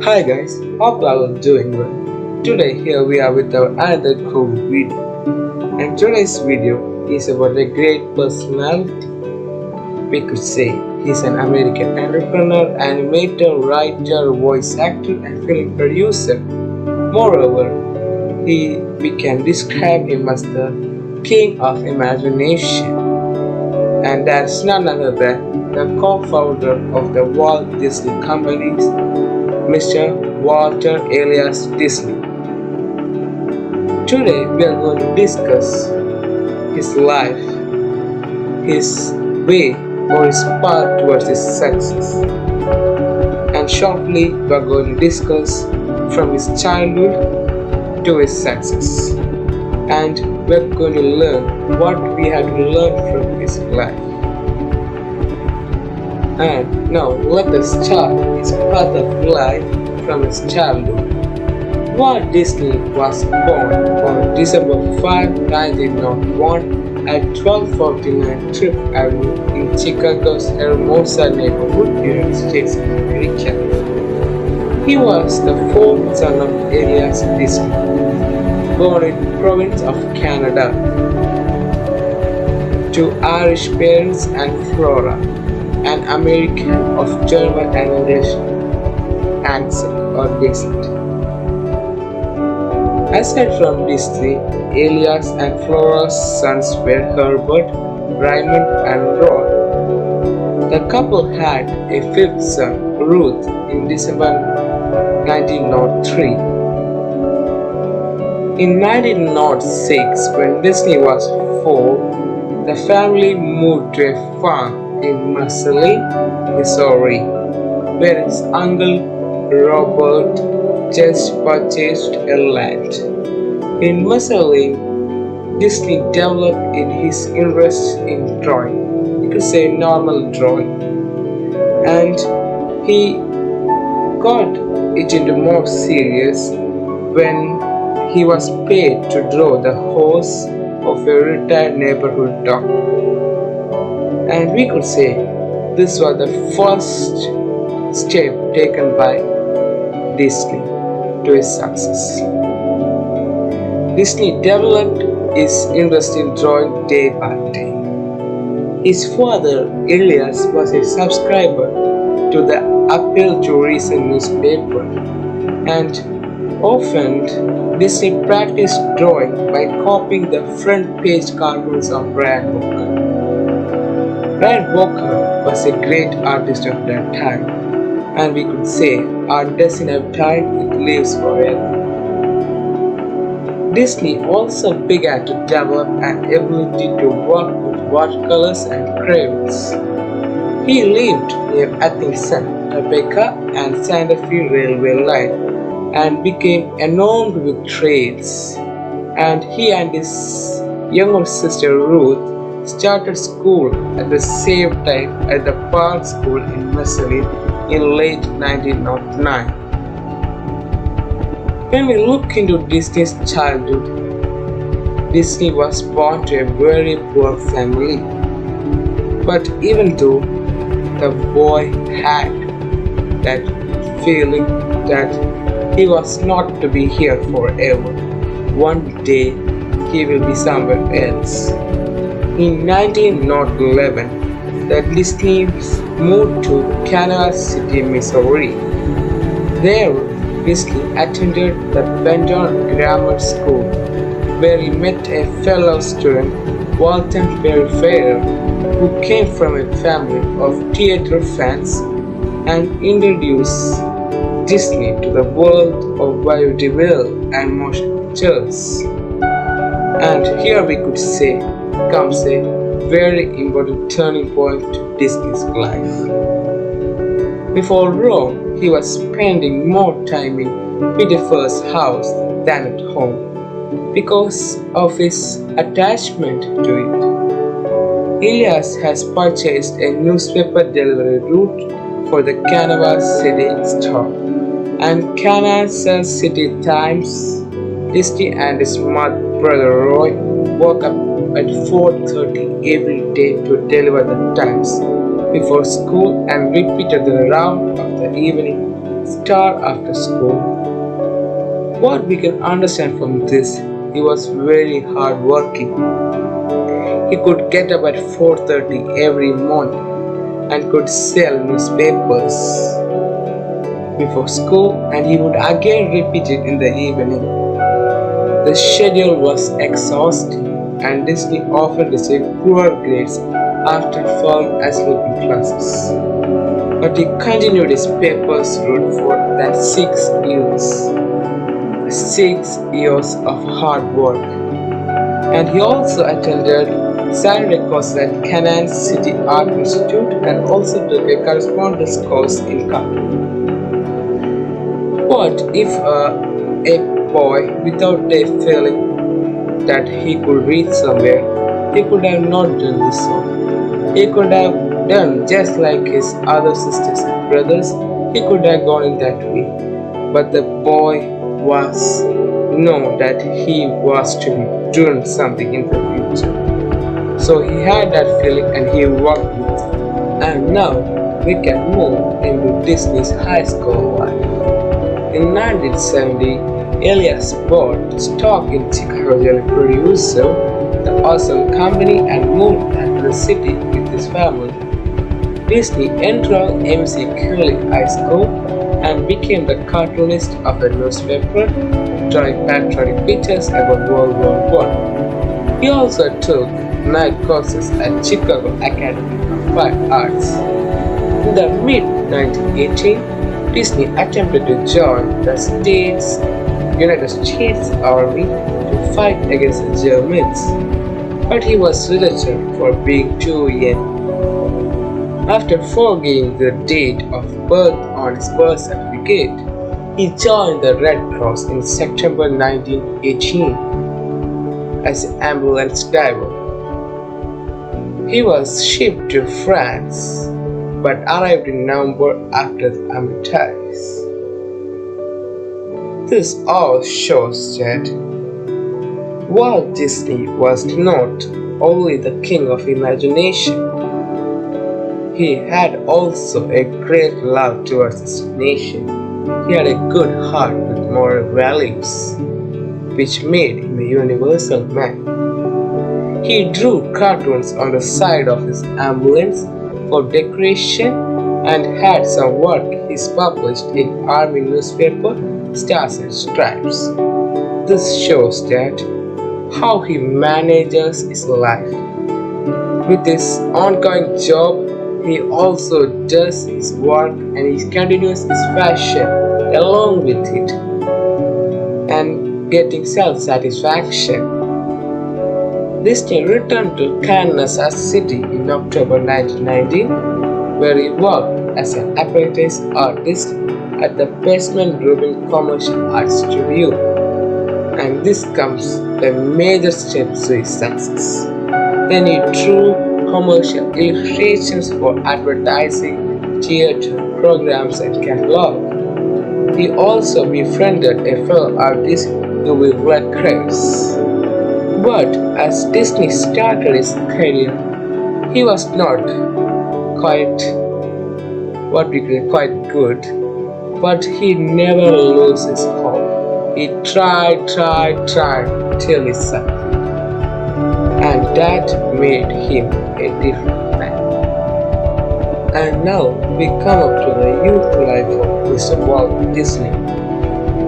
Hi guys, hope you all are doing well. Today here we are with our another cool video. And today's video is about a great personality. We could say he's an American entrepreneur, animator, writer, voice actor and film producer. Moreover, we can describe him as the king of imagination. And that's none other than the co-founder of the Walt Disney companies, Mr. Walter Elias Disney. Today we are going to discuss his life, his way or his path towards his success. And shortly we are going to discuss from his childhood to his success. And we are going to learn what we have to learn from his life. And now let us start his path of life from his childhood. Walt Disney was born on December 5, 1901 at 1249 Fifth Avenue in Chicago's Hermosa neighborhood, United States of America. He was the fourth son of Elias Disney, born in the province of Canada, to Irish parents and Flora, an American of German and English ancestry or descent. Aside from Disney, Elias and Flora's sons were Herbert, Raymond, and Rod. The couple had a fifth son, Ruth, in December 1903. In 1906, when Disney was 4, the family moved to a farm in Musselly, Missouri, where his uncle Robert just purchased a land. In Musselly, Disney developed in his interest in drawing. You could say normal drawing, and he got it into more serious when he was paid to draw the horse of a retired neighborhood doctor. And we could say this was the first step taken by Disney to his success. Disney developed his interest in drawing day by day. His father, Elias, was a subscriber to the Appeal to Reason newspaper, and often Disney practiced drawing by copying the front page cartoons of Brian Walker. Brian Walker was a great artist of that time, and we could say art doesn't have time, it lives forever. Disney also began to develop an ability to work with watercolors and crayons. He lived near Atkinson, Topeka and Santa Fe railway line and became enamored with trades. And he and his younger sister Ruth started school at the same time at the Park School in Missouri in late 1909. When we look into Disney's childhood, Disney was born to a very poor family. But even though the boy had that feeling that he was not to be here forever, one day he will be somewhere else. In 1911, the Disneys moved to Kansas City, Missouri. There, Disney attended the Benton Grammar School, where he met a fellow student, Walter Elias, who came from a family of theater fans and introduced Disney to the world of vaudeville and motion pictures. And here we could say comes a very important turning point to Disney's life. Before long, he was spending more time in Pittifer's house than at home because of his attachment to it. Elias has purchased a newspaper delivery route for the Kansas City Star and Kansas City Times. Disney and his brother Roy woke up at 4:30 every day to deliver the Times before school and repeated the round of the evening star after school. What we can understand from this, he was very hardworking. He could get up at 4:30 every morning and could sell newspapers before school, and he would again repeat it in the evening. The schedule was exhausting, and Disney often received poor grades after falling asleep in classes. But he continued his papers route for that 6 years. 6 years of hard work. And he also attended Saturday courses at Kansas City Art Institute and also took a correspondence course in Kabul. What if a boy without a feeling that he could reach somewhere, he could have not done this so. He could have done just like his other sisters and brothers, he could have gone in that way. But the boy was know that he was to be doing something in the future. So he had that feeling and he worked with it. And now we can move into Disney's high school life. In 1970, Elias bought stock in Chicago Jelly Producer, the awesome company, and moved back to the city with his family. Disney enrolled MC Curley High School and became the cartoonist of a newspaper, drawing patriotic pictures about World War I. He also took night courses at Chicago Academy of Fine Arts. In the mid-1980s, Disney attempted to join the United States Army to fight against the Germans, but he was rejected for being too young. After forgetting the date of birth on his birth certificate, he joined the Red Cross in September 1918 as an ambulance driver. He was shipped to France but arrived in November after the armistice. This all shows that Walt Disney was not only the king of imagination, he had also a great love towards his nation. He had a good heart with moral values, which made him a universal man. He drew cartoons on the side of his ambulance for decoration and had some work he's published in Army newspaper Stars and Stripes. This shows that how he manages his life. With his ongoing job, he also does his work and he continues his fashion along with it and getting self-satisfaction. Disney returned to Kansas City in October 1919, where he worked as an apprentice artist at the Basement Rubin Commercial Art Studio, and this comes a major step to his success. Then he drew commercial illustrations for advertising, theater programs, and catalog. He also befriended a fellow artist who will Red Cross. But as Disney started his career, he was not quite good, but he never loses hope. He tried till he succeeded, and that made him a different man. And now we come up to the youth life of Mr. Walt Disney.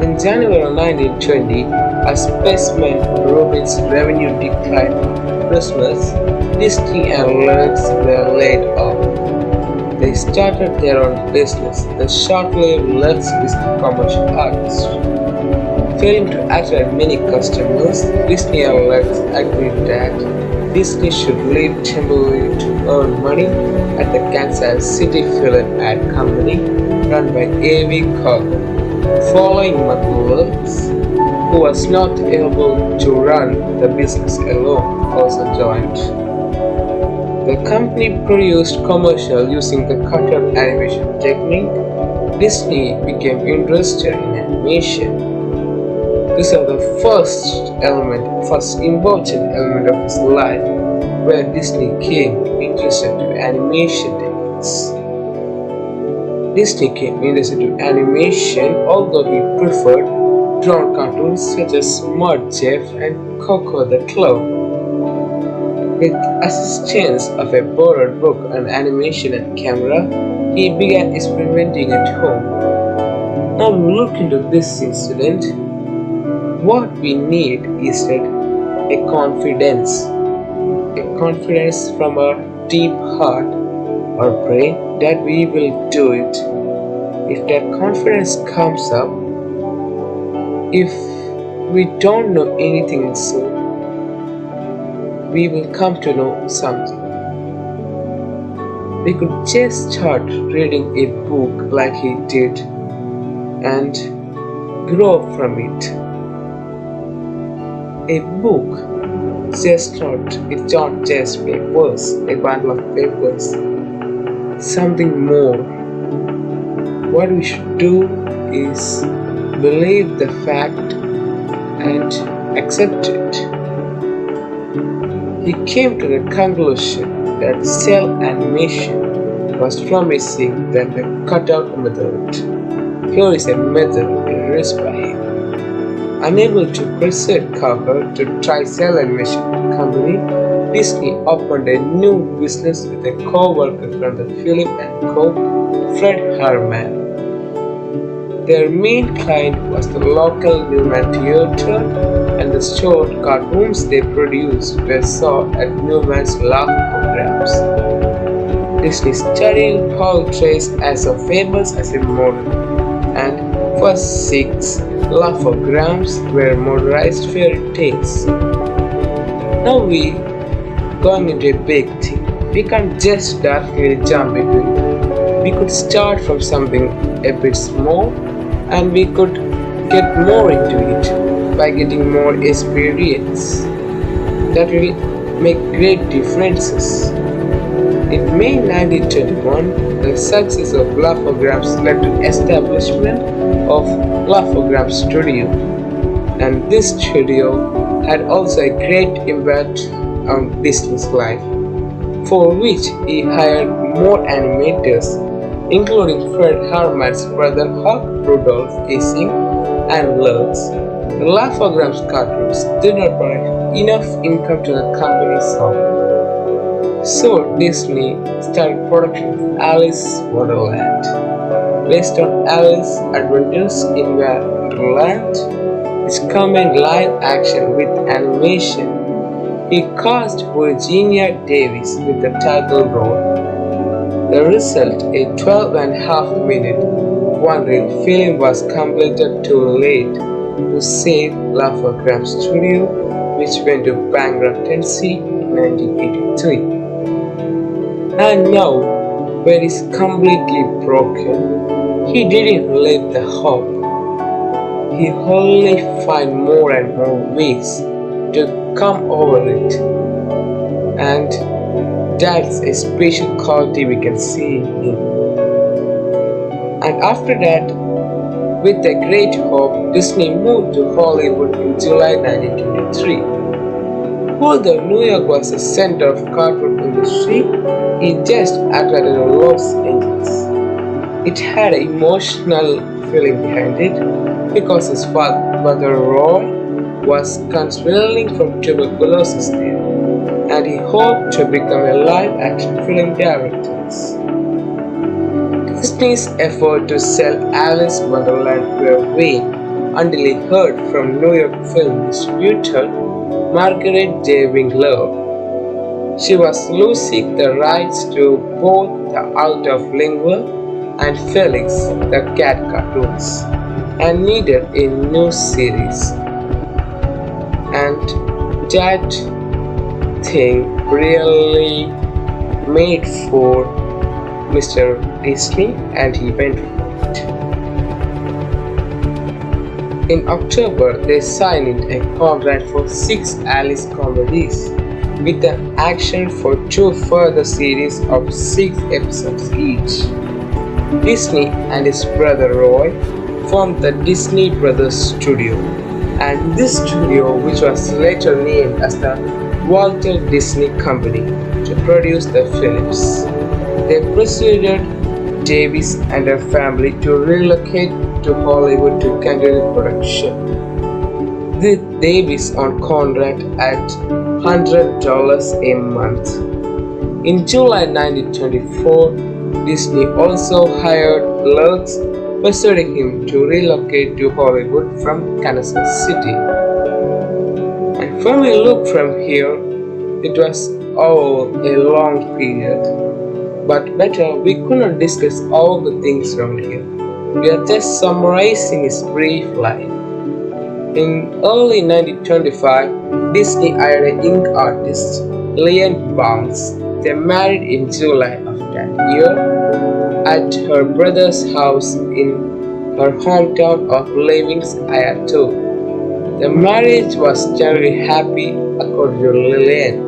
In January 1920, as Basement Rubin's revenue declined on Christmas, Disney and Lennox were laid off. They started their own business, the short-lived Lux Disney commercial artist. Failing to attract many customers, Disney and Lux agreed that Disney should leave temporarily to earn money at the Kansas City Film Ad Company run by A.V. Cobb. Following McWilliams, who was not able to run the business alone, also joined. The company produced commercials using the cartoon animation technique. Disney became interested in animation. This is the first important element of his life where Disney came interested in animation techniques. Disney came interested in animation, although he preferred drawn cartoons such as Smart Jeff and Coco the Clown. With assistance of a borrowed book on animation and camera, he began experimenting at home. Now look into this incident. What we need is a confidence. A confidence from our deep heart or brain that we will do it. If that confidence comes up, if we don't know anything soon, we will come to know something. We could just start reading a book like he did and grow from it. A book it's not just papers, a bundle of papers, something more. What we should do is believe the fact and accept it. He came to the conclusion that cell animation was promising than the cutout method. Here is a method introduced by him. Unable to persuade Carver to try cell animation company, Disney opened a new business with a co-worker from the Philip and Co. Fred Harman. Their main client was the local Newman Theatre, and the short cartoons they produced were saw at Newman's laugh programs. Disney studied portraits as famous as a model, and first 6 laughograms were modernized fairy tales. Now we going into a big thing. We can't just directly jump into it. We could start from something a bit small, and we could get more into it by getting more experience. That will make great differences. In May 1921, the success of laughograms led to establishment of Laughogram Studio, and this studio had also a great impact on Disney's life, for which he hired more animators, including Fred Harman's brother Huck Rudolph Ising and Lutz. The Laughograms cartoons did not provide enough income to the company's song. So Disney started production of Alice Wonderland. Based on Alice's adventures in Wonderland, which combined live action with animation, he cast Virginia Davis with the title role. The result, a 12.5-minute one-reel film, was completed too late to save Laughogram Studio, which went to bankruptcy in 1983. And now, when he's completely broken, he didn't let the hope. He only find more and more ways to come over it. And that's a special quality we can see in him. And after that, with a great hope, Disney moved to Hollywood in July 1923. Although New York was the center of cartoon industry, he just acted in Los Angeles. It had an emotional feeling behind it because his father Roy was convalescing from tuberculosis there, and he hoped to become a live-action film director. Disney's effort to sell Alice Wonderland were vain until he heard from New York film distributor Margaret J. Winkler. She was losing the rights to both the Out of Lingual and Felix the Cat cartoons and needed a new series. And that thing really made for Mr. Disney, and he went for it. In October, they signed a contract for 6 Alice comedies, with an action for 2 further series of 6 episodes each. Disney and his brother Roy formed the Disney Brothers Studio, and this studio, which was later named as the Walter Disney Company, to produce the films. They proceeded Davis and her family to relocate to Hollywood to continue production. With Davis on contract at $100 a month. In July 1924, Disney also hired Lutz, persuading him to relocate to Hollywood from Kansas City. And when we look from here, it was all a long period. But better, we could not discuss all the things around here. We are just summarizing his brief life. In early 1925, Disney hired a young artist, Leon Barnes. They married in July of that year at her brother's house in her hometown of Levings, Iowa. The marriage was generally happy, according to Lillian.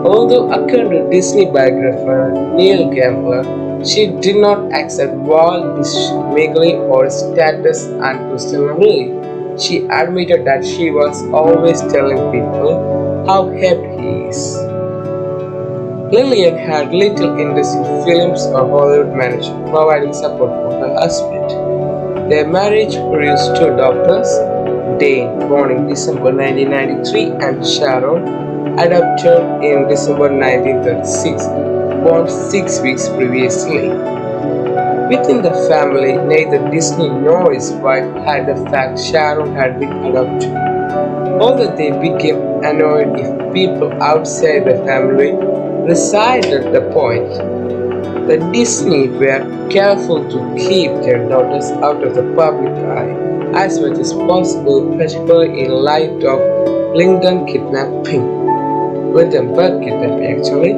Although according to Disney biographer Neil Gambler, she did not accept Walt Disney or status unquestionably. She admitted that she was always telling people how happy he is. Lillian had little interest in films or Hollywood management, providing support for her husband. Their marriage produced two daughters, Dane, born in December 1993, and Sharon, adopted in December 1936, born 6 weeks previously. Within the family, neither Disney nor his wife had the fact Sharon had been adopted. Although they became annoyed if people outside the family resided the point, the Disney were careful to keep their daughters out of the public eye as much as possible, particularly in light of Lindenberg kidnapping actually.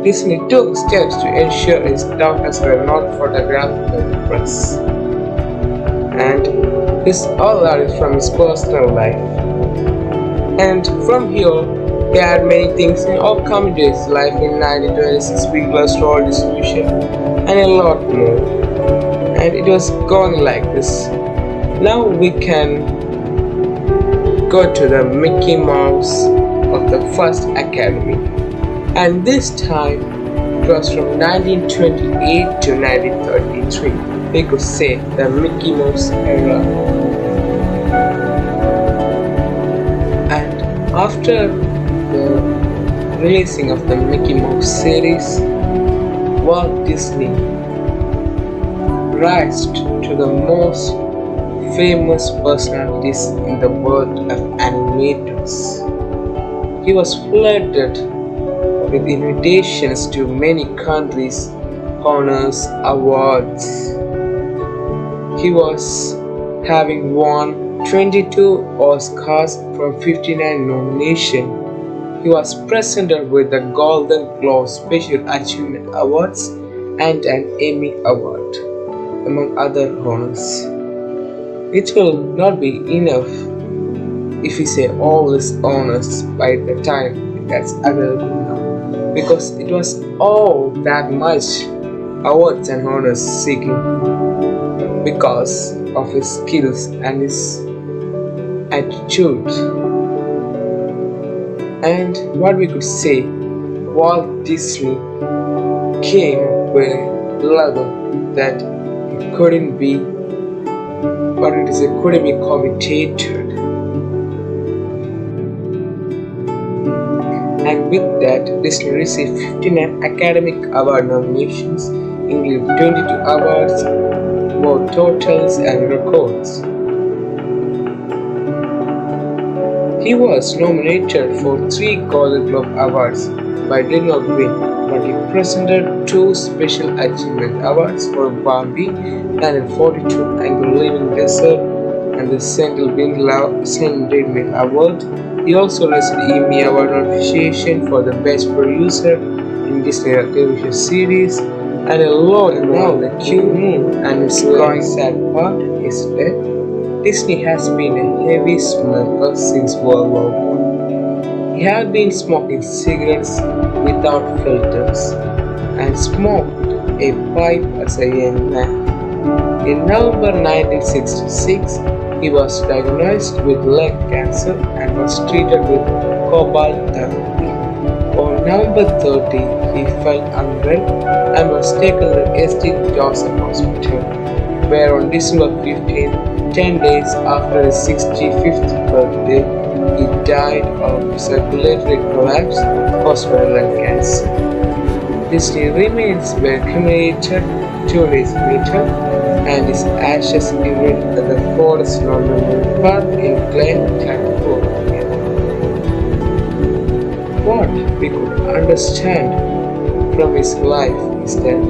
Disney took steps to ensure his daughters were not photographed by the press. And this all are from his personal life. And from here, he had many things in all coming to his life in 1926, big role distribution, and a lot more. And it was going like this. Now we can go to the Mickey Mouse of the first Academy. And this time it was from 1928 to 1933. We could say the Mickey Mouse era. And after the releasing of the Mickey Mouse series, Walt Disney rised to the most famous personalities in the world of animators. He was flooded with invitations to many countries, honors, awards. He was having won 22 Oscars from 59 nominations. He was presented with the Golden Globe Special Achievement Awards and an Emmy Award, among other honors. It will not be enough if we say all these honors by the time that's available now, because it was all that much awards and honors seeking because of his skills and his attitude. And what we could say, Walt Disney came with a level that it couldn't be, but it couldn't be commentated. And with that, Disney received 59 Academy Award nominations, including 22 awards, both totals and records. He was nominated for 3 Golden Globe Awards but did not win, but he presented 2 Special Achievement Awards for Bambi and 42 Angry Living Desert and the Sandalwood Award. He also received Emmy Award nomination for the Best Producer in Disney television series and a lot. And now the cute and its growing sad part is that Disney has been a heavy smoker since World War I. He had been smoking cigarettes without filters and smoked a pipe as a young man. In November 1966, he was diagnosed with leg cancer and was treated with cobalt therapy. On November 30, he felt unwell and was taken to St. Joseph Hospital, where on December 15, 10 days after his 65th birthday, he died of circulatory collapse caused by lung cancer. Disney remains were cremated 2 days later, and his ashes buried at the Forest Lawn Memorial Park in Glen, California. What we could understand from his life is that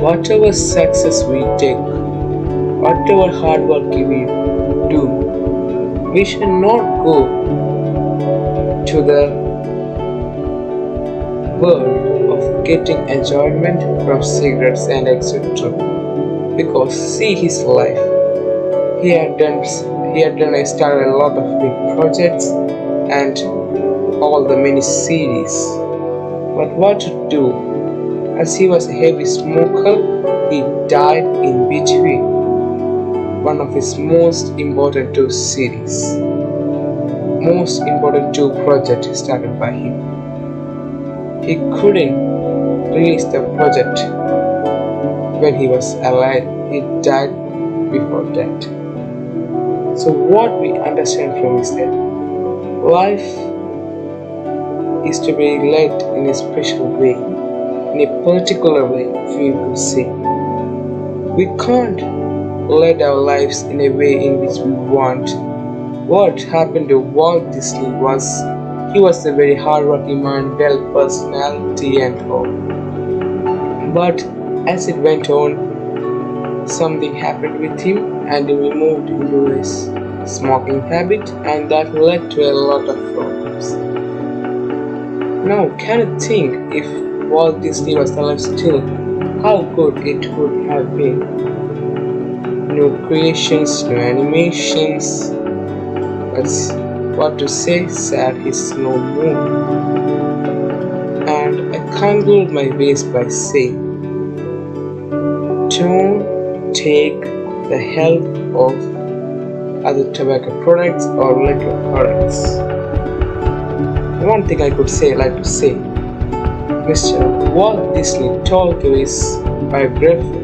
whatever success we take, whatever hard work we do, we should not go to the world of getting enjoyment from cigarettes and etc. Because see his life. He had done started a lot of big projects and all the mini series. But what to do? As he was a heavy smoker, he died in between one of his most important two series, most important two projects started by him. He couldn't release the project when he was alive. He died before that. So what we understand from is that life is to be led in a special way, in a particular way, if you could say. We can't lead our lives in a way in which we want. What happened to Walt Disney was he was a very hardworking man, well personality and all. But as it went on, something happened with him and he moved into his smoking habit, and that led to a lot of problems. Now, can you think if Walt Disney was alive still, how good it would have been? No creations, no animations. But what to say, sad is no more. And I conclude my ways by saying, don't take the help of other tobacco products or liquor products. One thing I could say, like to say, Mr. Walt Disney told to his biographer,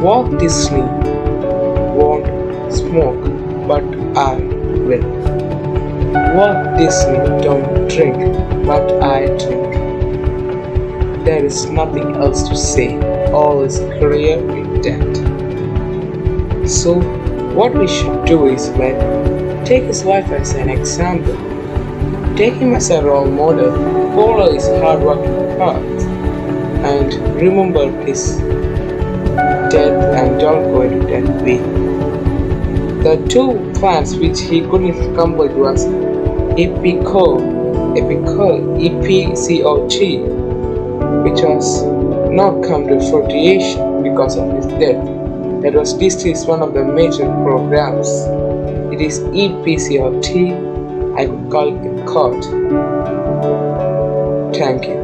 Walt Disney won't smoke, but I will. Walt Disney don't drink, but I drink. There is nothing else to say. All is clear with that. So, what we should do is take his life as an example. Take him as a role model. Follow his hard-working path, and remember his death and don't go into that way. The two plants which he couldn't complete was EPCO, which was not come to fruition because of his death. That was Disney's one of the major programs. It is EPCOT. I could call it the code. Thank you.